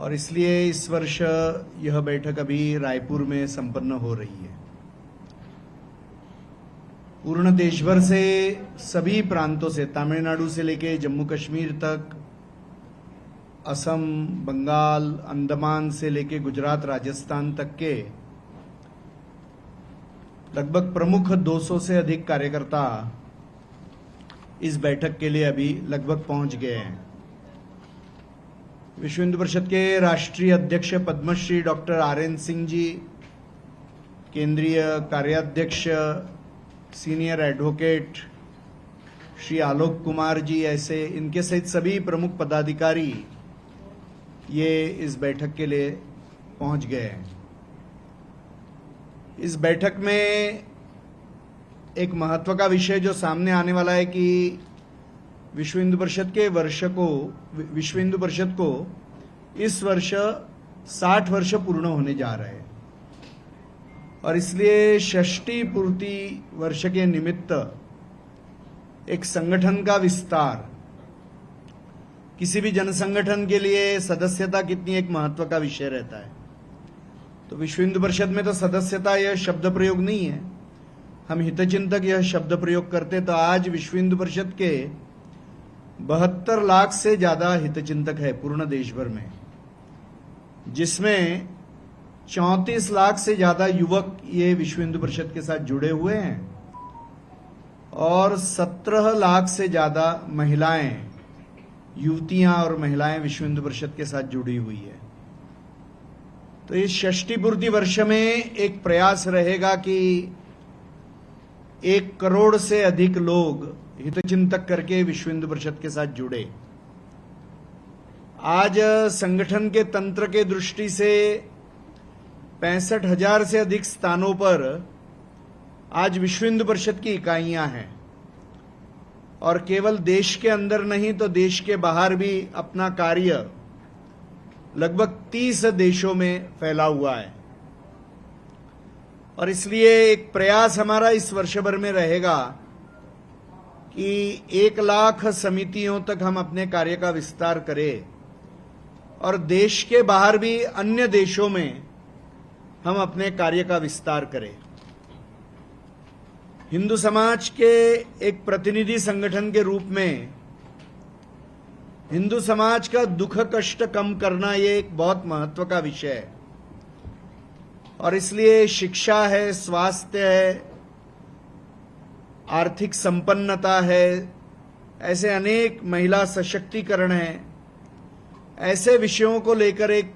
और इसलिए इस वर्ष यह बैठक अभी रायपुर में संपन्न हो रही है। पूर्ण देश भर से सभी प्रांतों से, तमिलनाडु से लेकर जम्मू कश्मीर तक, असम, बंगाल, अंडमान से लेकर गुजरात, राजस्थान तक के लगभग प्रमुख 200 से अधिक कार्यकर्ता इस बैठक के लिए अभी लगभग पहुंच गए हैं। विश्व हिंदू परिषद के राष्ट्रीय अध्यक्ष पद्मश्री डॉक्टर RN सिंह जी, केंद्रीय कार्याध्यक्ष सीनियर एडवोकेट श्री आलोक कुमार जी, ऐसे इनके सहित सभी प्रमुख पदाधिकारी ये इस बैठक के लिए पहुंच गए हैं। इस बैठक में एक महत्व का विषय जो सामने आने वाला है कि विश्व हिंदू परिषद को इस वर्ष 60 वर्ष पूर्ण होने जा रहे हैं और इसलिए षष्ठी पूर्ति वर्ष के निमित्त एक संगठन का विस्तार, किसी भी जनसंगठन के लिए सदस्यता कितनी एक महत्व का विषय रहता है। तो विश्व हिंदू परिषद में तो सदस्यता यह शब्द प्रयोग नहीं है, हम हितचिंतक यह शब्द प्रयोग करते। तो आज विश्व हिंदू परिषद के 72 लाख से ज्यादा हितचिंतक है पूर्ण देश भर में, जिसमें 34 लाख से ज्यादा युवक ये विश्व हिंदू परिषद के साथ जुड़े हुए हैं और 17 लाख से ज्यादा महिलाएं, युवतियां और महिलाएं विश्व हिंदू परिषद के साथ जुड़ी हुई है। तो इस षष्ठी पूर्ति वर्ष में एक प्रयास रहेगा कि 1 करोड़ से अधिक लोग हितचिंतक करके विश्व हिंदू परिषद के साथ जुड़े। आज संगठन के तंत्र के दृष्टि से 65,000 से अधिक स्थानों पर आज विश्व हिंदू परिषद की इकाइयां हैं और केवल देश के अंदर नहीं तो देश के बाहर भी अपना कार्य लगभग 30 देशों में फैला हुआ है। और इसलिए एक प्रयास हमारा इस वर्ष भर में रहेगा कि 1 लाख समितियों तक हम अपने कार्य का विस्तार करें और देश के बाहर भी अन्य देशों में हम अपने कार्य का विस्तार करें। हिंदू समाज के एक प्रतिनिधि संगठन के रूप में हिंदू समाज का दुख कष्ट कम करना ये एक बहुत महत्व का विषय है और इसलिए शिक्षा है, स्वास्थ्य है, आर्थिक संपन्नता है, ऐसे अनेक महिला सशक्तिकरण है, ऐसे विषयों को लेकर एक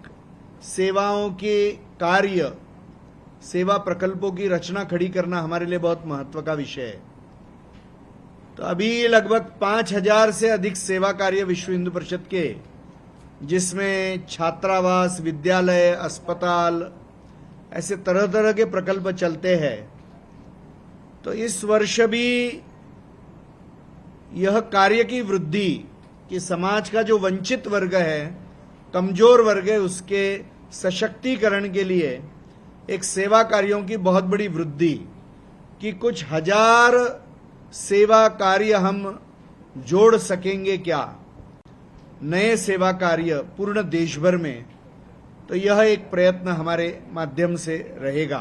सेवाओं के कार्य, सेवा प्रकल्पों की रचना खड़ी करना हमारे लिए बहुत महत्व का विषय है। तो अभी लगभग 5,000 से अधिक सेवा कार्य विश्व हिंदू परिषद के, जिसमें छात्रावास, विद्यालय, अस्पताल, ऐसे तरह तरह के प्रकल्प चलते हैं। तो इस वर्ष भी यह कार्य की वृद्धि कि समाज का जो वंचित वर्ग है, कमजोर वर्ग है, उसके सशक्तिकरण के लिए एक सेवा कार्यों की बहुत बड़ी वृद्धि कि कुछ हजार सेवा कार्य हम जोड़ सकेंगे क्या, नए सेवा कार्य पूर्ण देश भर में। तो यह एक प्रयत्न हमारे माध्यम से रहेगा।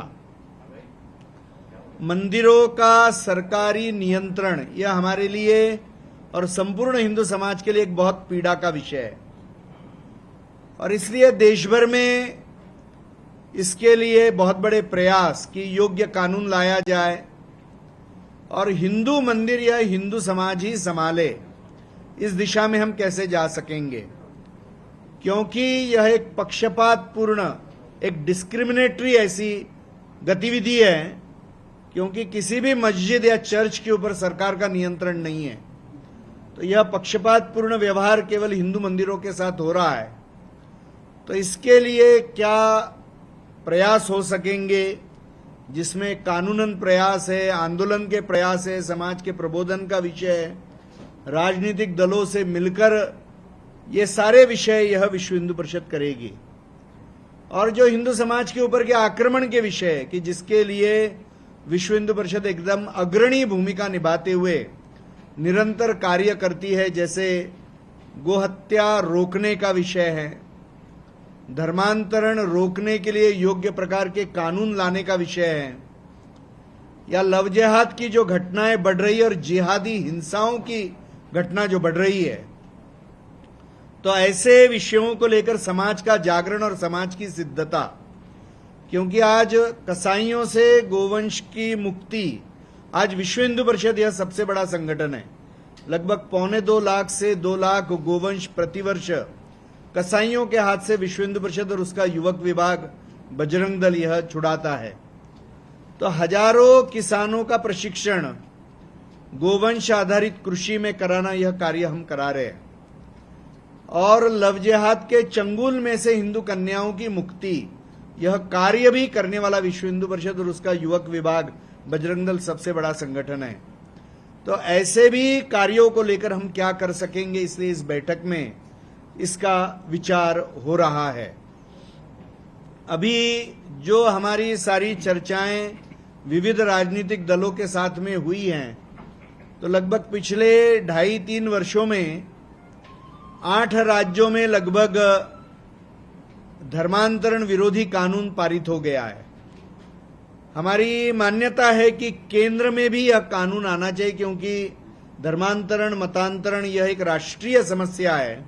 मंदिरों का सरकारी नियंत्रण यह हमारे लिए और संपूर्ण हिंदू समाज के लिए एक बहुत पीड़ा का विषय है और इसलिए देश भर में इसके लिए बहुत बड़े प्रयास कि योग्य कानून लाया जाए और हिंदू मंदिर या हिंदू समाज ही संभाले, इस दिशा में हम कैसे जा सकेंगे, क्योंकि यह एक पक्षपातपूर्ण, एक डिस्क्रिमिनेटरी ऐसी गतिविधि है, क्योंकि किसी भी मस्जिद या चर्च के ऊपर सरकार का नियंत्रण नहीं है। तो यह पक्षपातपूर्ण व्यवहार केवल हिंदू मंदिरों के साथ हो रहा है। तो इसके लिए क्या प्रयास हो सकेंगे, जिसमें कानूनन प्रयास है, आंदोलन के प्रयास है, समाज के प्रबोधन का विषय है, राजनीतिक दलों से मिलकर ये सारे विषय यह विश्व हिंदू परिषद करेगी। और जो हिंदू समाज के ऊपर के आक्रमण के विषय है कि जिसके लिए विश्व हिंदू परिषद एकदम अग्रणी भूमिका निभाते हुए निरंतर कार्य करती है, जैसे गोहत्या रोकने का विषय है, धर्मांतरण रोकने के लिए योग्य प्रकार के कानून लाने का विषय है, या लव जिहाद की जो घटनाएं बढ़ रही है और जिहादी हिंसाओं की घटना जो बढ़ रही है, तो ऐसे विषयों को लेकर समाज का जागरण और समाज की सिद्धता, क्योंकि आज कसाईयों से गोवंश की मुक्ति, आज विश्व हिंदू परिषद यह सबसे बड़ा संगठन है। लगभग 1.25 लाख से 2 लाख गोवंश प्रतिवर्ष कसाईयों के हाथ से विश्व हिंदू परिषद और उसका युवक विभाग बजरंग दल यह छुड़ाता है। तो हजारों किसानों का प्रशिक्षण गोवंश आधारित कृषि में कराना, यह कार्य हम करा रहे हैं। और लव जिहाद के चंगुल में से हिंदू कन्याओं की मुक्ति, यह कार्य भी करने वाला विश्व हिंदू परिषद और उसका युवक विभाग बजरंग दल सबसे बड़ा संगठन है। तो ऐसे भी कार्यों को लेकर हम क्या कर सकेंगे, इसलिए इस बैठक में इसका विचार हो रहा है। अभी जो हमारी सारी चर्चाएं विविध राजनीतिक दलों के साथ में हुई हैं, तो लगभग पिछले 2.5-3 वर्षों में 8 राज्यों में लगभग धर्मांतरण विरोधी कानून पारित हो गया है। हमारी मान्यता है कि केंद्र में भी यह कानून आना चाहिए, क्योंकि धर्मांतरण मतांतरण यह एक राष्ट्रीय समस्या है।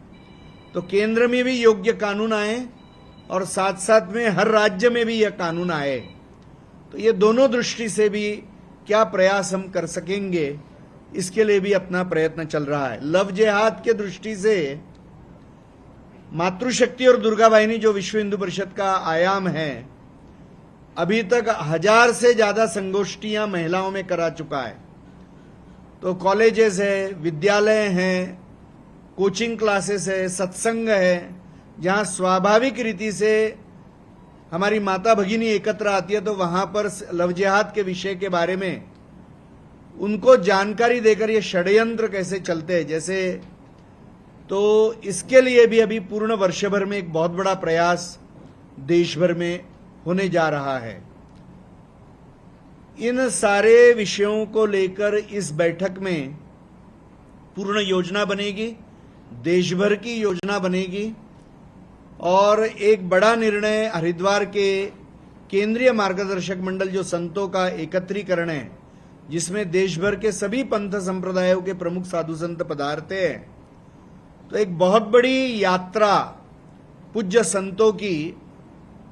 तो केंद्र में भी योग्य कानून आए और साथ साथ में हर राज्य में भी यह कानून आए। तो ये दोनों दृष्टि से भी क्या प्रयास हम कर सकेंगे, इसके लिए भी अपना प्रयत्न चल रहा है। लव जिहाद के दृष्टि से मातृशक्ति और दुर्गा वाहिनी जो विश्व हिंदू परिषद का आयाम है, अभी तक 1000 से ज्यादा संगोष्ठियां महिलाओं में करा चुका है। तो कॉलेजेस है, विद्यालय हैं, कोचिंग क्लासेस है, सत्संग है, जहां स्वाभाविक रीति से हमारी माता भगिनी एकत्र आती है, तो वहां पर लव जिहाद के विषय के बारे में उनको जानकारी देकर ये षड्यंत्र कैसे चलते हैं जैसे, तो इसके लिए भी अभी पूर्ण वर्ष भर में एक बहुत बड़ा प्रयास देश भर में होने जा रहा है। इन सारे विषयों को लेकर इस बैठक में पूर्ण योजना बनेगी, देश भर की योजना बनेगी, और एक बड़ा निर्णय हरिद्वार के केंद्रीय मार्गदर्शक मंडल जो संतों का एकत्रीकरण है, जिसमें देश भर के सभी पंथ संप्रदायों के प्रमुख साधु संत पधारते हैं। तो एक बहुत बड़ी यात्रा पूज्य संतों की,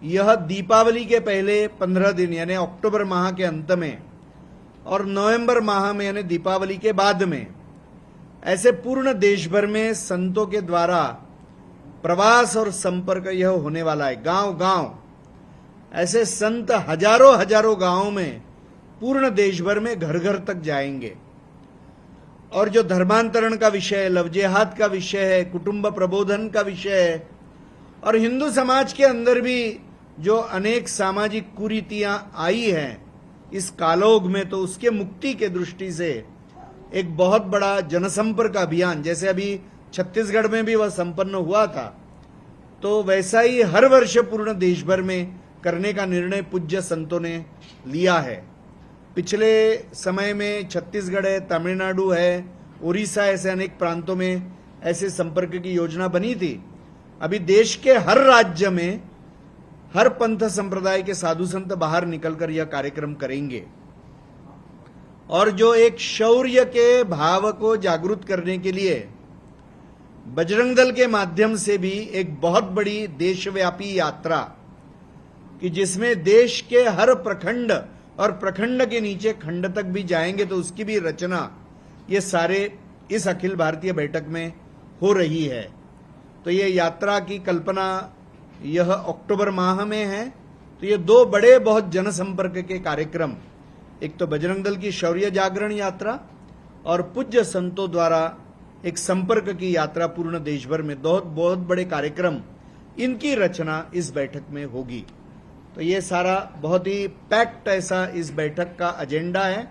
यह दीपावली के पहले 15 दिन यानी अक्टूबर माह के अंत में और नवंबर माह में यानी दीपावली के बाद में, ऐसे पूर्ण देश भर में संतों के द्वारा प्रवास और संपर्क यह होने वाला है। गांव गांव ऐसे संत हजारों गांवों में पूर्ण देश भर में घर घर तक जाएंगे। और जो धर्मांतरण का विषय है, लव जिहाद का विषय है, कुटुंब प्रबोधन का विषय है, और हिंदू समाज के अंदर भी जो अनेक सामाजिक कुरीतियां आई हैं इस कालोग में, तो उसके मुक्ति के दृष्टि से एक बहुत बड़ा जनसंपर्क अभियान, जैसे अभी छत्तीसगढ़ में भी वह संपन्न हुआ था, तो वैसा ही हर वर्ष पूर्ण देश भर में करने का निर्णय पूज्य संतों ने लिया है। पिछले समय में छत्तीसगढ़ है, तमिलनाडु है, उड़ीसा, ऐसे अनेक प्रांतों में ऐसे संपर्क की योजना बनी थी। अभी देश के हर राज्य में हर पंथ संप्रदाय के साधु संत बाहर निकलकर यह कार्यक्रम करेंगे, और जो एक शौर्य के भाव को जागृत करने के लिए बजरंग दल के माध्यम से भी एक बहुत बड़ी देशव्यापी यात्रा, कि जिसमें देश के हर प्रखंड और प्रखंड के नीचे खंड तक भी जाएंगे, तो उसकी भी रचना ये सारे इस अखिल भारतीय बैठक में हो रही है। तो ये यात्रा की कल्पना यह अक्टूबर माह में है। तो ये दो बड़े बहुत जनसंपर्क के कार्यक्रम, एक तो बजरंग दल की शौर्य जागरण यात्रा और पूज्य संतों द्वारा एक संपर्क की यात्रा पूर्ण देश भर में, बहुत बड़े कार्यक्रम, इनकी रचना इस बैठक में होगी। तो ये सारा बहुत ही पैक्ट ऐसा इस बैठक का एजेंडा है।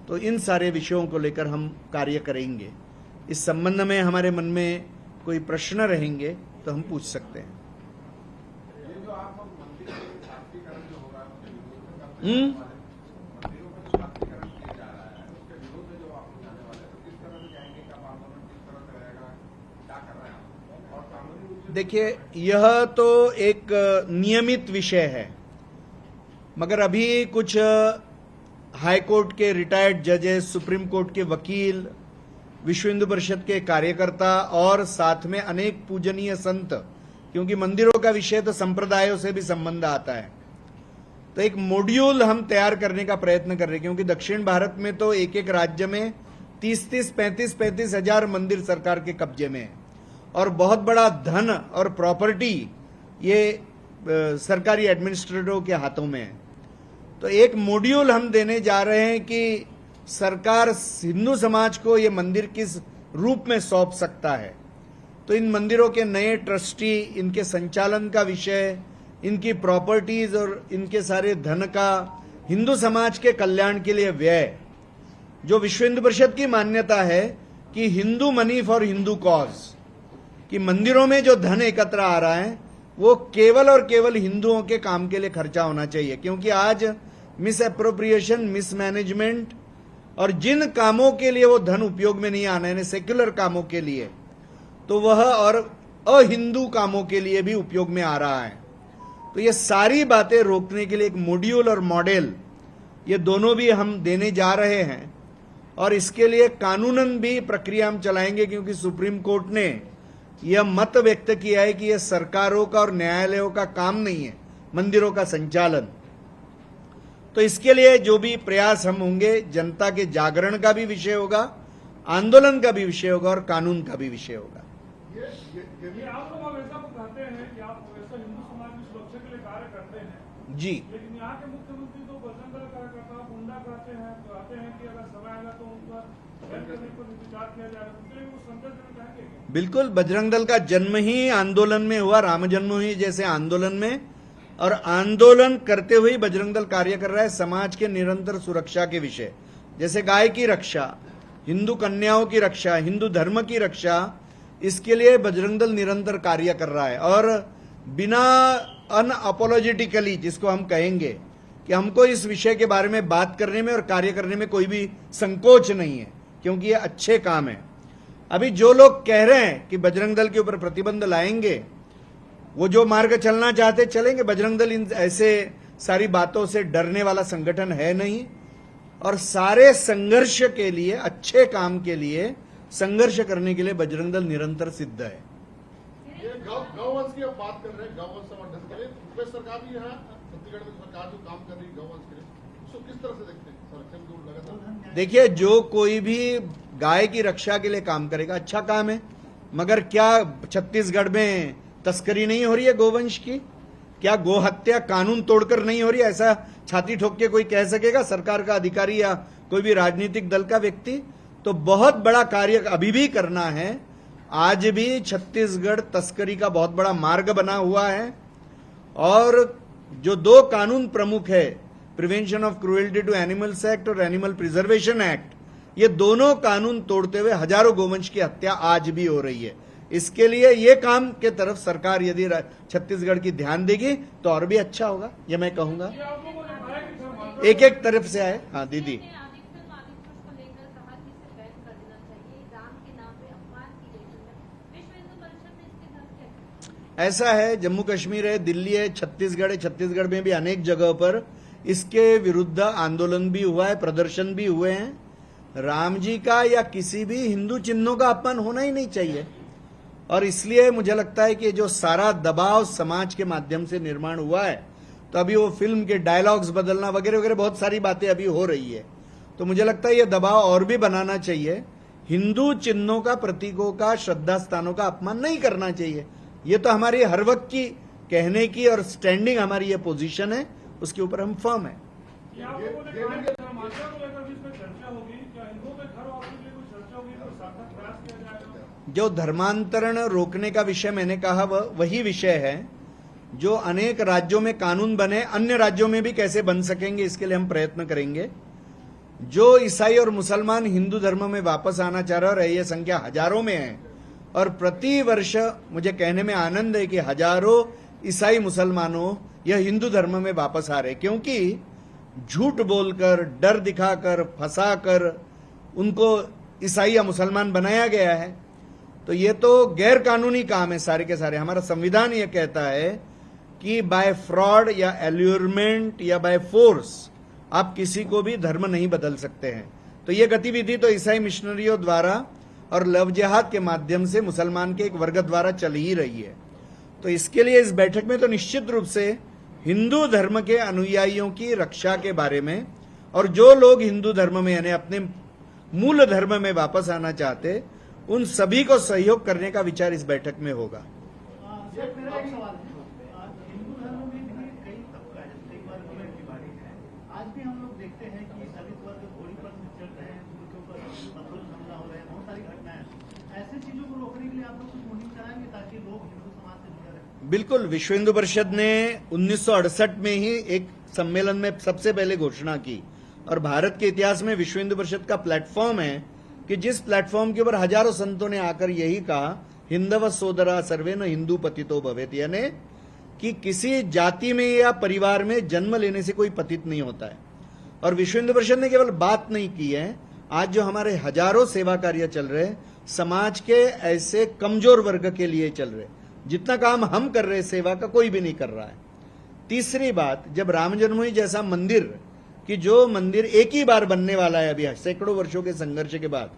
तो इन सारे विषयों को लेकर हम कार्य करेंगे। इस संबंध में हमारे मन में कोई प्रश्न रहेंगे तो हम पूछ सकते हैं। देखिए, यह तो एक नियमित विषय है, मगर अभी कुछ हाई कोर्ट के रिटायर्ड जजेस, सुप्रीम कोर्ट के वकील, विश्व हिंदू परिषद के कार्यकर्ता और साथ में अनेक पूजनीय संत, क्योंकि मंदिरों का विषय तो संप्रदायों से भी संबंध आता है, तो एक मॉड्यूल हम तैयार करने का प्रयत्न कर रहे हैं। क्योंकि दक्षिण भारत में तो एक एक राज्य में 30-35 हजार मंदिर सरकार के कब्जे में है और बहुत बड़ा धन और प्रॉपर्टी ये सरकारी एडमिनिस्ट्रेटरों के हाथों में है। तो एक मॉड्यूल हम देने जा रहे हैं कि सरकार हिंदू समाज को ये मंदिर किस रूप में सौंप सकता है। तो इन मंदिरों के नए ट्रस्टी, इनके संचालन का विषय, इनकी प्रॉपर्टीज और इनके सारे धन का हिंदू समाज के कल्याण के लिए व्यय, जो विश्व हिंदू परिषद की मान्यता है कि Hindu money for Hindu cause, कि मंदिरों में जो धन एकत्र आ रहा है वो केवल और केवल हिंदुओं के काम के लिए खर्चा होना चाहिए। क्योंकि आज मिस एप्रोप्रिएशन, मिसमैनेजमेंट और जिन कामों के लिए वो धन उपयोग में नहीं आना है, सेक्युलर कामों के लिए, तो वह और अहिंदू कामों के लिए भी उपयोग में आ रहा है। तो ये सारी बातें रोकने के लिए एक मॉड्यूल और मॉडल, ये दोनों भी हम देने जा रहे हैं और इसके लिए कानूनन भी प्रक्रिया हम चलाएंगे। क्योंकि सुप्रीम कोर्ट ने यह मत व्यक्त किया है कि यह सरकारों का और न्यायालयों का काम नहीं है मंदिरों का संचालन। तो इसके लिए जो भी प्रयास हम होंगे, जनता के जागरण का भी विषय होगा, आंदोलन का भी विषय होगा और कानून का भी विषय होगा। ये आप लोग ऐसा कहते हैं कि आप वैसा हिंदू समाज की सुरक्षा के लिए कार्य करते हैं जी, लेकिन यहाँ के मुख्यमंत्री तो बजरंग दल कार्यकर्ता गुंडा कहते हैं कि अगर समय आएगा तो उन पर बैन करने पर विचार किया जाएगा, उनके लिए वो संदेश देना चाहेंगे? बिल्कुल। बजरंग दल का जन्म ही आंदोलन में हुआ, राम जन्मभूमि जैसे आंदोलन में, और आंदोलन करते हुए बजरंग दल कार्य कर रहा है समाज के निरंतर सुरक्षा के विषय, जैसे गाय की रक्षा, हिंदू कन्याओं की रक्षा, हिंदू धर्म की रक्षा, इसके लिए बजरंग दल निरंतर कार्य कर रहा है। और बिना अनअपोलोजेटिकली, जिसको हम कहेंगे कि हमको इस विषय के बारे में बात करने में और कार्य करने में कोई भी संकोच नहीं है, क्योंकि ये अच्छे काम है। अभी जो लोग कह रहे हैं कि बजरंग दल के ऊपर प्रतिबंध लाएंगे, वो जो मार्ग चलना चाहते चलेंगे। बजरंग दल इन ऐसे सारी बातों से डरने वाला संगठन है नहीं, और सारे संघर्ष के लिए, अच्छे काम के लिए संघर्ष करने के लिए बजरंग दल निरंतर सिद्ध है। ये गौवंश की आप बात कर रहे हैं, गौवंश संवर्धन के लिए प्रदेश सरकार भी यहाँ छत्तीसगढ़ में सरकार जो काम कर रही है गौवंश के लिए, उसको किस तरह से देखते हैं? संरक्षण को लगातार देखिए, जो कोई भी गाय की रक्षा के लिए काम करेगा, अच्छा काम है, मगर क्या छत्तीसगढ़ में तस्करी नहीं हो रही है गोवंश की? क्या गो हत्या कानून तोड़कर नहीं हो रही है? ऐसा छाती ठोक के कोई कह सकेगा, सरकार का अधिकारी या कोई भी राजनीतिक दल का व्यक्ति? तो बहुत बड़ा कार्य अभी भी करना है। आज भी छत्तीसगढ़ तस्करी का बहुत बड़ा मार्ग बना हुआ है, और जो दो कानून प्रमुख है, prevention of cruelty to animals act और एनिमल प्रिजर्वेशन एक्ट, ये दोनों कानून तोड़ते हुए हजारों गोवंश की हत्या आज भी हो रही है। इसके लिए ये काम के तरफ सरकार यदि छत्तीसगढ़ की ध्यान देगी तो और भी अच्छा होगा, ये मैं कहूंगा। एक एक तरफ से आए। हाँ दीदी, ऐसा है, जम्मू कश्मीर है, दिल्ली है, छत्तीसगढ़ है, छत्तीसगढ़ में भी अनेक जगहों पर इसके विरुद्ध आंदोलन भी हुआ है, प्रदर्शन भी हुए हैं। राम जी का या किसी भी हिंदू चिन्हों का अपमान होना ही नहीं चाहिए, और इसलिए मुझे लगता है कि जो सारा दबाव समाज के माध्यम से निर्माण हुआ है, तो अभी वो फिल्म के डायलॉग्स बदलना वगैरह वगैरह बहुत सारी बातें अभी हो रही है, तो मुझे लगता है ये दबाव और भी बनाना चाहिए। हिंदू चिन्हों का, प्रतीकों का, श्रद्धा स्थानों का अपमान नहीं करना चाहिए। ये तो हमारी हर वक्त की कहने की और स्टैंडिंग हमारी ये पोजीशन है, उसके ऊपर हम फर्म है। जो धर्मांतरण रोकने का विषय मैंने कहा, वही विषय है जो अनेक राज्यों में कानून बने, अन्य राज्यों में भी कैसे बन सकेंगे, इसके लिए हम प्रयत्न करेंगे। जो ईसाई और मुसलमान हिंदू धर्म में वापस आना चाह रहे हैं, और ये संख्या हजारों में है, और प्रति वर्ष मुझे कहने में आनंद है कि हजारों ईसाई मुसलमानों यह हिंदू धर्म में वापस आ रहे, क्योंकि झूठ बोलकर, डर दिखाकर, फंसाकर उनको ईसाई या मुसलमान बनाया गया है। तो ये तो गैर कानूनी काम है सारे के सारे। हमारा संविधान ये कहता है कि बाय फ्रॉड या एल्यूरमेंट या बाय फोर्स आप किसी को भी धर्म नहीं बदल सकते हैं। तो ये गतिविधि तो ईसाई मिशनरियों द्वारा और लव जिहाद के माध्यम से मुसलमान के एक वर्ग द्वारा चल ही रही है। तो इसके लिए इस बैठक में तो निश्चित रूप से हिंदू धर्म के अनुयायियों की रक्षा के बारे में और जो लोग हिंदू धर्म में यानी अपने मूल धर्म में वापस आना चाहते उन सभी को सहयोग करने का विचार इस बैठक में होगा। सर, मेरा एक सवाल है। हिंदू धर्म में भी कई तबका है, कई वर्ग में विभाजित है। आज भी हम लोग देखते हैं कि दलित वर्ग घोड़ी पर चढ़ रहे हैं, उनके ऊपर पत्थर हमला हो रहे हैं, बहुत सारी घटनाएं हैं। ऐसी चीजों को रोकने के लिए आप लोग कुछ मुहिम चलाएंगे ताकि लोग हिंदू समाज से जुड़े रहें? बिल्कुल। विश्व हिंदू परिषद ने 1968 में ही एक सम्मेलन में सबसे पहले घोषणा की और भारत के इतिहास में विश्व हिंदू परिषद का प्लेटफॉर्म है कि जिस प्लेटफॉर्म के ऊपर हजारों संतों ने आकर यही कहा, हिंदव सोदरा सर्वे न हिंदू पतितो भवेत, यानी कि किसी जाति में या परिवार में जन्म लेने से कोई पतित नहीं होता है। और विश्व हिंदू परिषद ने केवल बात नहीं की है, आज जो हमारे हजारों सेवा कार्य चल रहे समाज के ऐसे कमजोर वर्ग के लिए चल रहे, जितना काम हम कर रहे सेवा का कोई भी नहीं कर रहा है। तीसरी बात, जब राम जन्मभूमि जैसा मंदिर कि जो मंदिर एक ही बार बनने वाला है अभी सैकड़ों वर्षों के संघर्ष के बाद,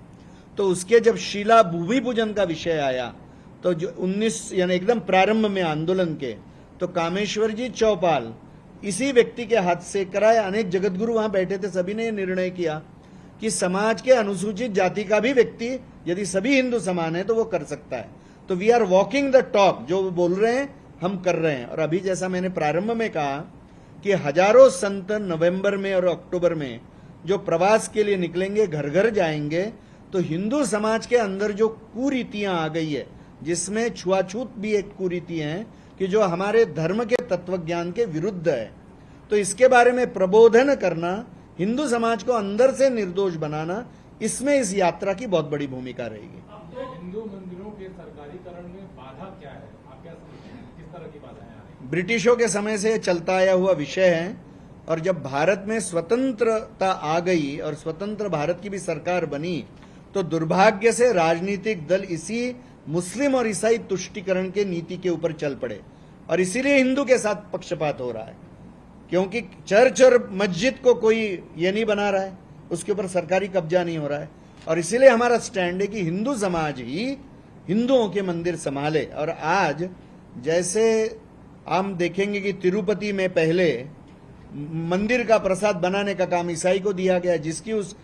तो उसके जब शिला भूमि पूजन का विषय आया तो जो 19 यानी एकदम प्रारंभ में आंदोलन के, तो कामेश्वर जी चौपाल इसी व्यक्ति के हाथ से कराया। अनेक जगतगुरु वहां बैठे थे, सभी ने निर्णय किया कि समाज के अनुसूचित जाति का भी व्यक्ति यदि सभी हिंदू समान है तो वो कर सकता है। तो we are walking the talk, जो बोल रहे हैं हम कर रहे हैं। और अभी जैसा मैंने प्रारंभ में कहा कि हजारों संत नवंबर में और अक्टूबर में जो प्रवास के लिए निकलेंगे, घर घर जाएंगे, तो हिंदू समाज के अंदर जो कुरीतियां आ गई है, जिसमें छुआछूत भी एक कुरीति है कि जो हमारे धर्म के तत्वज्ञान के विरुद्ध है, तो इसके बारे में प्रबोधन करना, हिंदू समाज को अंदर से निर्दोष बनाना, इसमें इस यात्रा की बहुत बड़ी भूमिका रहेगी। अब तो हिंदू मंदिरों के सरकारीकरण में बाधा क्या है, आप क्या समझते हैं, किस तरह की बाधाएं आ रही हैं? ब्रिटिशों के समय से चलता आया हुआ विषय है और जब भारत में स्वतंत्रता आ गई और स्वतंत्र भारत की भी सरकार बनी, तो दुर्भाग्य से राजनीतिक दल इसी मुस्लिम और ईसाई तुष्टीकरण के नीति के ऊपर चल पड़े और इसीलिए हिंदू के साथ पक्षपात हो रहा है, क्योंकि चर्च और मस्जिद को कोई ये नहीं बना रहा है, उसके ऊपर सरकारी कब्जा नहीं हो रहा है। और इसीलिए हमारा स्टैंड है कि हिंदू समाज ही हिंदुओं के मंदिर संभाले। और आज जैसे हम देखेंगे कि तिरुपति में पहले मंदिर का प्रसाद बनाने का काम ईसाई को दिया गया, जिसकी उस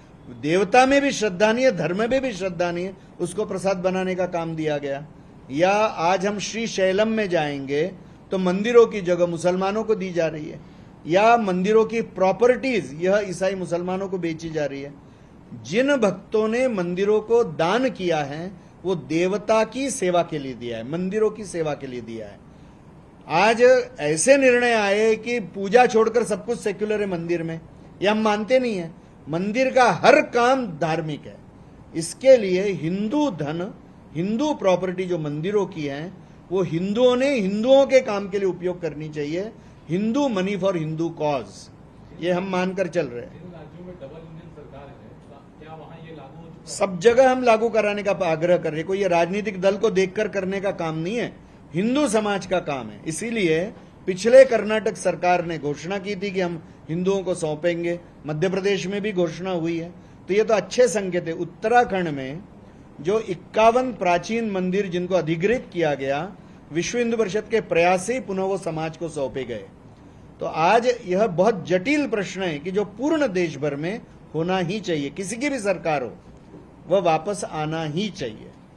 देवता में भी श्रद्धा नहीं है, धर्म में भी श्रद्धा नहीं है, उसको प्रसाद बनाने का काम दिया गया। या आज हम श्री शैलम में जाएंगे तो मंदिरों की जगह मुसलमानों को दी जा रही है, या मंदिरों की प्रॉपर्टीज यह ईसाई मुसलमानों को बेची जा रही है। जिन भक्तों ने मंदिरों को दान किया है वो देवता की सेवा के लिए दिया है, मंदिरों की सेवा के लिए दिया है। आज ऐसे निर्णय आए कि पूजा छोड़कर सब कुछ सेक्युलर है मंदिर में, यह हम मानते नहीं है। मंदिर का हर काम धार्मिक है। इसके लिए हिंदू धन, हिंदू प्रॉपर्टी जो मंदिरों की है, वो हिंदुओं ने हिंदुओं के काम के लिए उपयोग करनी चाहिए। Hindu money for Hindu cause, ये हम मानकर चल रहे हैं। इन राज्यों में डबल इंजन सरकार है, क्या वहाँ ये लागू हो चुका है? सब जगह हम लागू कराने का आग्रह कर रहे हैं। कोई ये राजनीतिक दल को देखकर करने का काम नहीं है, हिंदू समाज का काम है। इसीलिए पिछले कर्नाटक सरकार ने घोषणा की थी कि हम हिंदुओं को सौंपेंगे, मध्य प्रदेश में भी घोषणा हुई है, तो ये तो अच्छे संकेत है। उत्तराखंड में जो 51 प्राचीन मंदिर जिनको अधिग्रहित किया गया, विश्व हिंदू परिषद के प्रयास से पुनः वो समाज को सौंपे गए। तो आज यह बहुत जटिल प्रश्न है कि जो पूर्ण देश भर में होना ही चाहिए, किसी की भी सरकार हो, वह वापस आना ही चाहिए।